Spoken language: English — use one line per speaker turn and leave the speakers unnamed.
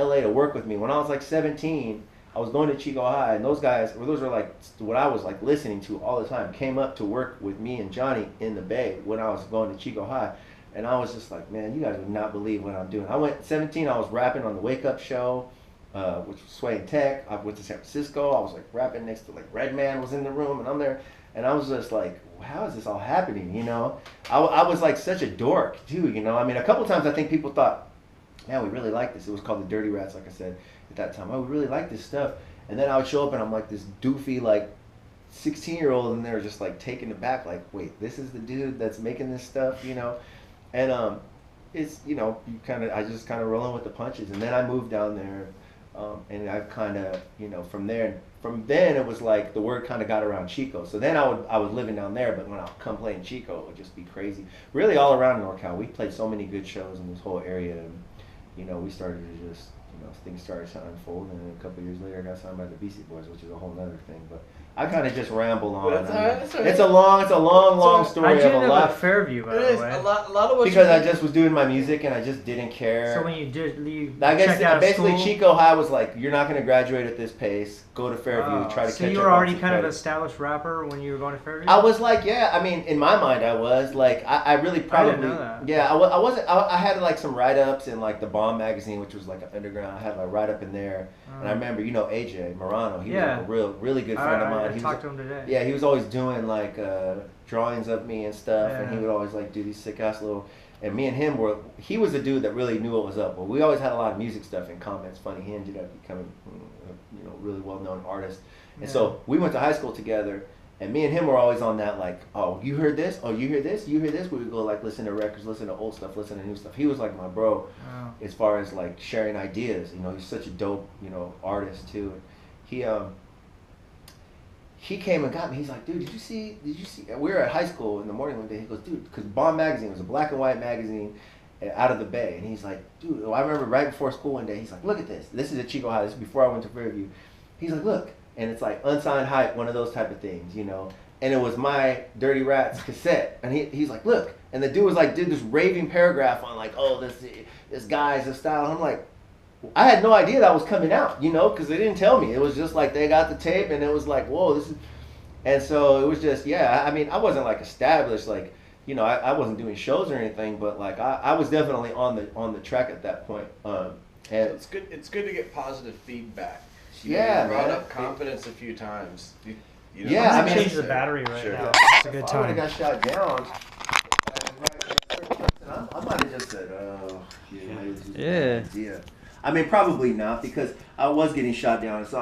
LA to work with me. When I was like 17, I was going to Chico High, and those were like what I was like listening to all the time. Came up to work with me and Johnny in the Bay when I was going to Chico High, and I was just like, man, you guys would not believe what I'm doing. I went 17. I was rapping on the Wake Up Show, which was Sway and Tech. I went to San Francisco. I was like rapping next to like Redman was in the room, and I'm there, and I was just like, how is this all happening? You know, I was like such a dork too. You know, I mean, a couple times I think people thought, man, we really like this. It was called the Dirty Rats, like I said at that time. Oh, we really like this stuff. And then I would show up and I'm like this doofy, like 16-year-old, and they're just like taken aback, like, wait, this is the dude that's making this stuff, you know? And it's, you know, I just kind of rolling with the punches. And then I moved down there, and I kind of, you know, from then it was like the word kind of got around Chico. So then I was living down there, but when I would come play in Chico, it would just be crazy. Really all around NorCal, we played so many good shows in this whole area. And, you know, we started to just, you know, things started to unfold, and then a couple of years later I got signed by the Beastie Boys, which is a whole nother thing. But I kind of just ramble on. It's a long story of a lot.
Fairview, by the way.
A lot of what
because I just was doing my music and I just didn't care.
So when you did leave,
I guess basically
school,
Chico High was like, you're not going to graduate at this pace. Go to Fairview, try to catch up.
So you were already kind of an established rapper when you were going to Fairview?
I was like, yeah. I mean, in my mind, I was like, I really probably.
I didn't know that.
Yeah, I wasn't. I had like some write ups in like the Bomb magazine, which was like an underground. I had like write up in there, and I remember, you know, AJ Morano. He was like a really good friend of mine.
I talked to him today.
Yeah, he was always doing like drawings of me and stuff, and he would always like do these sick ass little. And me and him he was a dude that really knew what was up. Well, we always had a lot of music stuff in common. It's funny, he ended up becoming, you know, really well known artist. And so we went to high school together, and me and him were always on that like, oh, you heard this? Oh, you hear this? You hear this? We would go like listen to records, listen to old stuff, listen to new stuff. He was like my bro as far as like sharing ideas. You know, he's such a dope, you know, artist too. And he came and got me. He's like, dude, did you see? We were at high school in the morning one day. He goes, dude, because Bomb magazine was a black and white magazine out of the Bay. And he's like, dude, I remember right before school one day, he's like, look at this. This is at Chico High. This is before I went to Fairview. He's like, look. And it's like unsigned hype, one of those type of things, you know. And it was my Dirty Rats cassette. And he's like, look. And the dude was like, did this raving paragraph on like, oh, this guy's a style. And I'm like, I had no idea that was coming out, you know, because they didn't tell me. It was just like they got the tape, and it was like, whoa, this is. And so it was just, yeah. I mean, I wasn't like established, like, you know, I wasn't doing shows or anything, but like I was definitely on the track at that point. And
it's good. It's good to get positive feedback. You brought up confidence a few times. You know,
yeah, I mean,
change the battery right now. It's a good time.
I would have got shot down. I might have just said, oh, yeah. I mean, probably not, because I was getting shot down. So